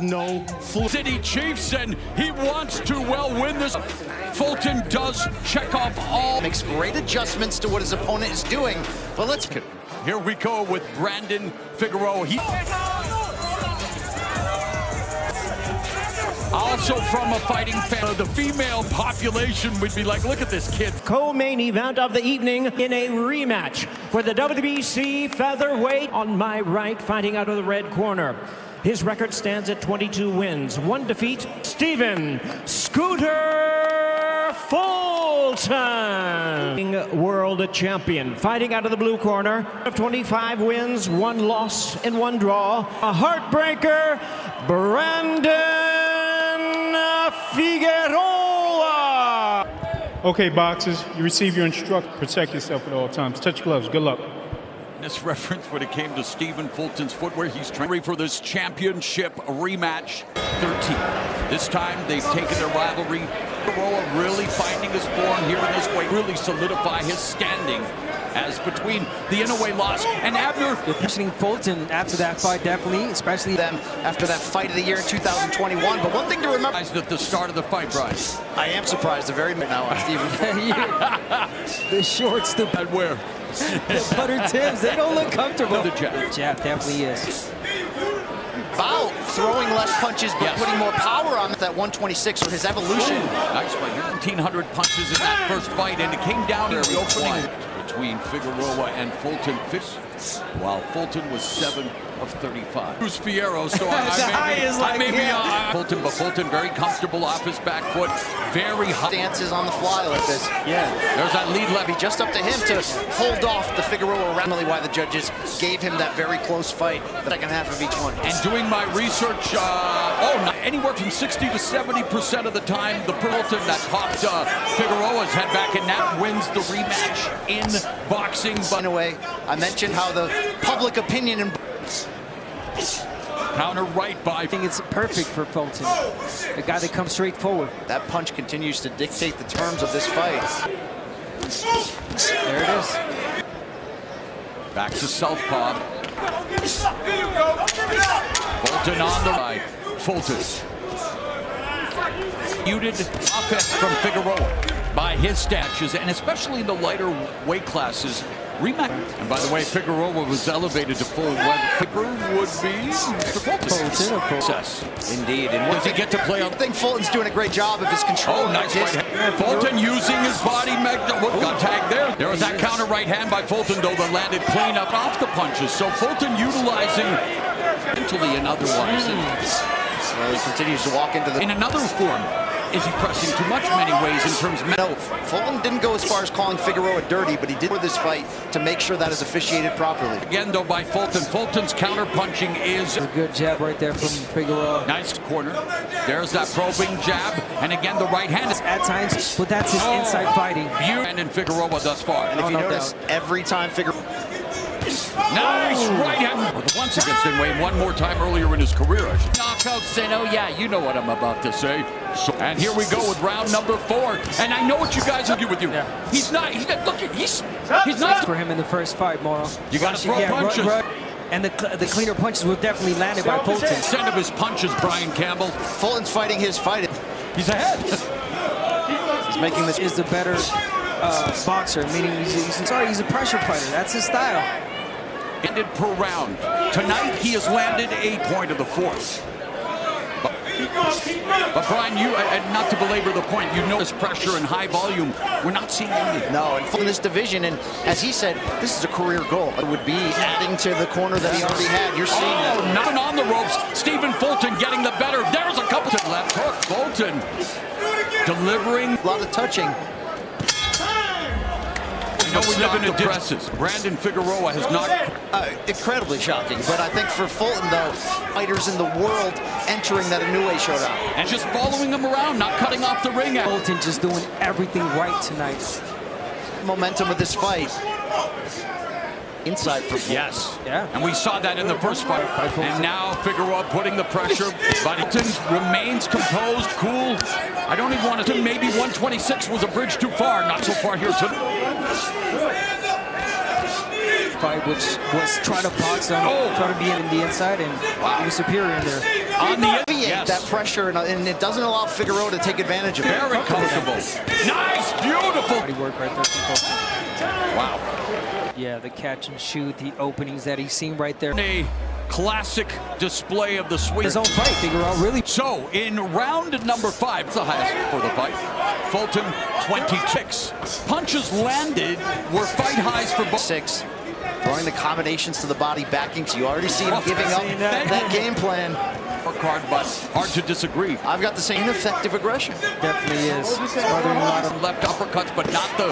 no City Chiefs, and he wants to win this. Fulton does check off all. Makes great adjustments to what his opponent is doing, but let's. Here we go with Brandon Figueroa. Also from a fighting fan, the female population would be like, look at this kid. Co-main event of the evening in a rematch for the WBC featherweight. On my right, fighting out of the red corner. His record stands at 22 wins, 1 defeat. Stephen Scooter Fulton, world champion, fighting out of the blue corner. 25 wins, 1 loss and 1 draw. A heartbreaker, Brandon Figueroa. Okay, boxers, you receive your instruction. Protect yourself at all times. Touch gloves. Good luck. This reference when it came to Stephen Fulton's footwear. He's training for this championship rematch 13. This time they've taken their rivalry. Figueroa really finding his form here in this way, really solidify his standing as between the Inoue loss and Abner. You're pushing Fulton after that fight, definitely, especially Them after that fight of the year in 2021. But one thing to remember at the start of the fight, Brian. I am surprised the very now on Stephen Fulton. the shorts, the Where? the butter Tims, they don't look comfortable. The jab. The jab definitely is. About throwing less punches but putting more power on that 126 or his evolution. Nice fight. 1,900 punches in that first fight, and it came down to the opening between Figueroa and Fulton. While Fulton was 7 of 35. Bruce Fierro, so Fulton, but Fulton very comfortable off his back foot, very high. Dances on the fly like this. Yeah, there's that lead levy. Just up to him to hold off the Figueroa around. Really why the judges gave him that very close fight, the second half of each one. And doing my research, anywhere from 60 to 70% of the time, the Fulton that popped Figueroa's head back and now wins the rematch in boxing. But in a way, I mentioned how the public opinion in counter right by. I think it's perfect for Fulton. A guy that comes straight forward. That punch continues to dictate the terms of this fight. There it is. Back to southpaw. Fulton on the right. Fulton. Muted offense from Figueroa by his statures, and especially in the lighter weight classes. Rematch. And by the way, Figueroa was elevated to full weather. Would be Mr. Fulton. Success. Indeed. And does he get to play on? I think Fulton's doing a great job of his control. Oh, nice right hand. Fulton using his body. Got tagged there. There was that counter right hand by Fulton, though, that landed clean up off the punches. So Fulton utilizing mentally and otherwise. Well, he continues to walk into the... In another form. Is he pressing too much many ways in terms of... No, Fulton didn't go as far as calling Figueroa dirty, but he did for this fight to make sure that is officiated properly. Again, though, by Fulton. Fulton's counter-punching is... A good jab right there from Figueroa. Nice corner. There's that probing jab. And again, the right hand. At times, but that's his inside fighting. And in Figueroa thus far. And if you notice, every time Figueroa... Nice right hand. Once against Inoue, one more time earlier in his career. Knockout saying, oh yeah, you know what I'm about to say. And here we go with round number 4. And I know what you guys argue with you. Yeah. He's not for him in the first fight, Moro. You got to throw punches. And the cleaner punches were definitely landed by Fulton. Percent of his punches, Brian Campbell. Fulton's fighting his fight. He's ahead. He's making this... Is the better boxer, meaning he's a pressure fighter. That's his style. Ended per round. Tonight he has landed a point of the 4th. But Brian, you, not to belabor the point, you know this pressure and high volume. We're not seeing anything. No, and in this division, and as he said, this is a career goal. It would be adding to the corner that he already had. You're seeing that. Nothing on the ropes. Stephen Fulton getting the better. There's a couple to left hook. Fulton delivering. A lot of touching. We live in a presses. Brandon Figueroa has not... incredibly shocking, but I think for Fulton, though, fighters in the world entering that Inoue showdown. And just following him around, not cutting off the ring. Fulton just doing everything right tonight. Momentum of this fight. Inside for Fulton. Yes. Yeah. And we saw that in the first fight. And now Figueroa putting the pressure. But Fulton remains composed, cool. I don't even want to... Maybe 126 was a bridge too far. Not so far here tonight. fight, which was trying to box him, trying to be in the inside, and he was superior in there. On the That pressure, and it doesn't allow Figueroa to take advantage of it. Very comfortable. Nice, beautiful. Body work right there from Fulton. Wow. Yeah, the catch and shoot, the openings that he's seen right there. A classic display of the sweep. His own fight, Figueroa really. So, in round number 5, the highest for the fight, Fulton 26. Punches landed were fight highs for both. 6. Throwing the combinations to the body, backing. So you already see him giving up that game plan. Card, but hard to disagree. I've got the same ineffective aggression. Definitely is. Smothering a lot of Left uppercuts, but not the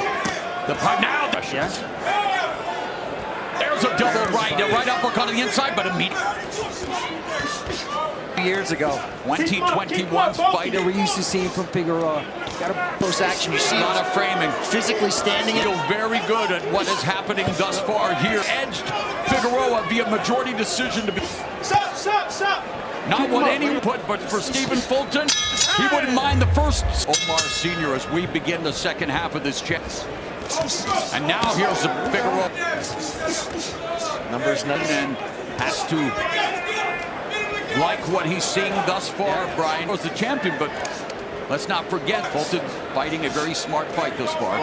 now. Yeah. There's a double right, a right uppercut on the inside, but immediate. Years ago, 2021 fighter. That we're used to seeing from Figueroa. got a post action. You see A lot of framing. physically standing. Feel very good at what is happening thus far here. Edged Figueroa via majority decision to be. Stop. Not what any put, but for Stephen Fulton, he wouldn't mind the first. Omar Sr. as we begin the second half of this check. And now here's Figueroa. Numbers 9 And has to like what he's seeing thus far. Brian was the champion, but let's not forget Fulton fighting a very smart fight thus far.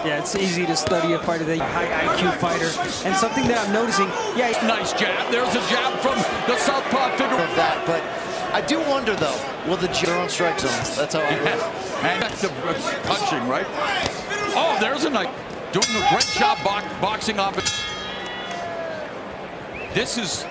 Yeah, it's easy to study a fighter, a high IQ fighter. And something that I'm noticing, Nice jab. There's a jab from the southpaw Figueroa. of that, but I do wonder though, will the on strike zone? That's how I look. And that's the punching, right? Oh, there's a nice, doing a great job boxing off it. This is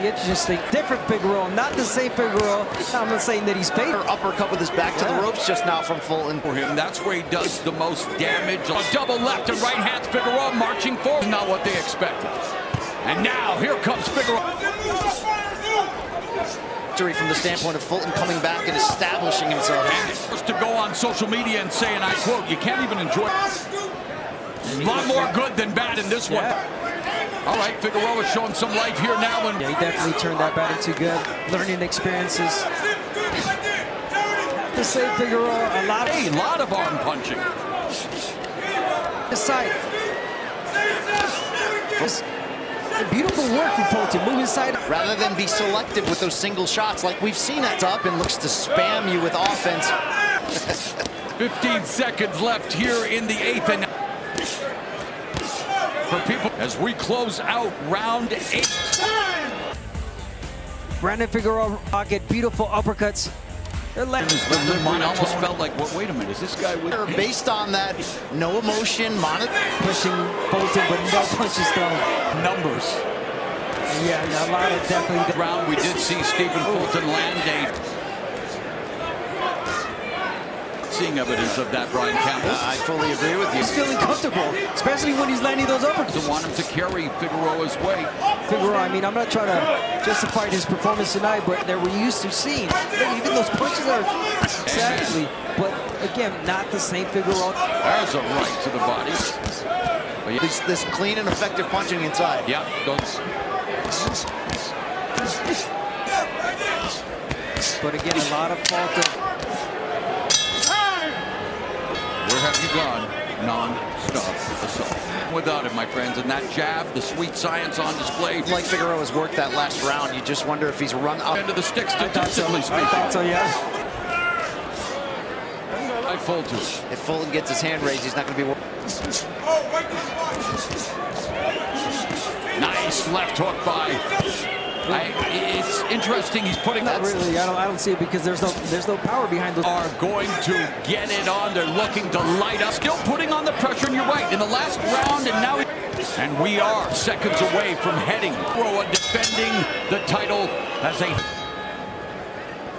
interesting. Different Figueroa, not the same Figueroa. I'm not saying that he's paid. Uppercut with his back to the ropes just now from Fulton. for him. That's where he does the most damage. A double left and right hand. Figueroa marching forward. Not what they expected. And now here comes Figueroa. Victory from the standpoint of Fulton coming back and establishing himself. First to go on social media and say, and I quote, "You can't even enjoy it." A lot more good than bad in this one. All right, Figueroa showing some life here now. And Yeah, he definitely turned that bad into good learning experiences. The same Figueroa, a lot of arm punching. the side. Beautiful work from Fulton, moving side. Rather than be selective with those single shots like we've seen at up and looks to spam you with offense. 15 seconds left here in the 8th. And for people as we close out round 8. Brandon Figueroa pocket, beautiful uppercuts. They're Mine almost felt like, wait a minute, is this guy with me? Based on that, no emotion, pushing Fulton, but no punches thrown. Numbers. Yeah, a lot of definitely. Round we did see Stephen Fulton land a seeing evidence of that, Brian Campbell. I fully agree with you. He's feeling comfortable, especially when he's landing those uppercuts. Doesn't want him to carry Figueroa's weight. Figueroa, I mean, I'm not trying to justify his performance tonight, but that we're used to seeing. Even those punches are exactly, but again, not the same Figueroa. There's a right to the body. But yeah, This clean and effective punching inside. yeah, those. But again, a lot of fault of. Where have you gone? Non-stop assault. Without it, my friends, and that jab, the sweet science on display. Like Figueroa's worked that last round, you just wonder if he's run up. Into the sticks, statistically I speaking. thought so, yeah. By Fulton. If Fulton gets his hand raised, he's not going to be. Nice left hook by. It's interesting. He's putting Not that. really. I don't see it because there's no power behind those. Are going to get it on. They're looking to light up. Still putting on the pressure, and you're right. In the last round, and now. And we are seconds away from heading. Figueroa defending the title as a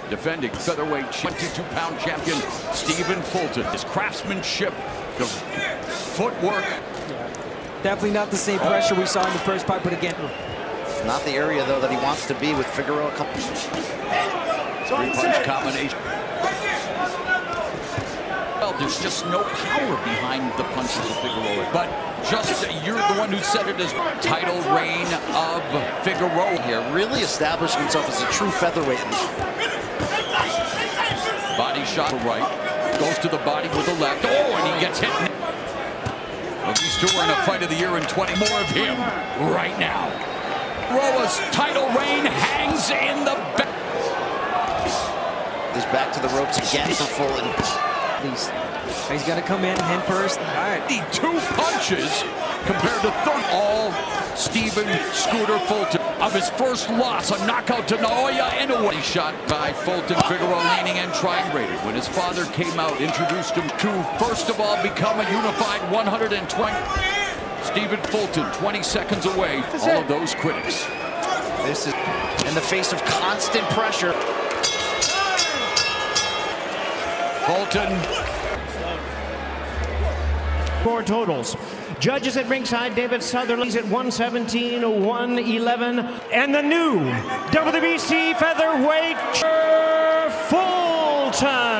defending featherweight 22-pound champion Stephen Fulton. His craftsmanship, the footwork. Definitely not the same pressure we saw in the first fight, but again. Not the area, though, that he wants to be with Figueroa. Three-punch combination. Well, there's just no power behind the punches of Figueroa. But just, you're the one who said it as title reign of Figueroa. Here, really establishing himself as a true featherweight. Body shot to right. Goes to the body with the left. Oh, and he gets hit. Well, these two are in a fight of the year in 20. More of him right now. Roa's title reign hangs in the back. He's back to the ropes again for Fulton. He's got to come in hand first. All right. The 2 punches compared to all Stephen Scooter Fulton. Of his first loss, a knockout to Naoya Inoue. Shot by Fulton, Figueroa leaning and triangulated. When his father came out, introduced him to, first of all, become a unified 120. Stephen Fulton, 20 seconds away. All of those critics. This is in the face of constant pressure. Fulton. 4 totals. Judges at ringside, David Sutherland's at 117-111. And the new WBC featherweight, Fulton.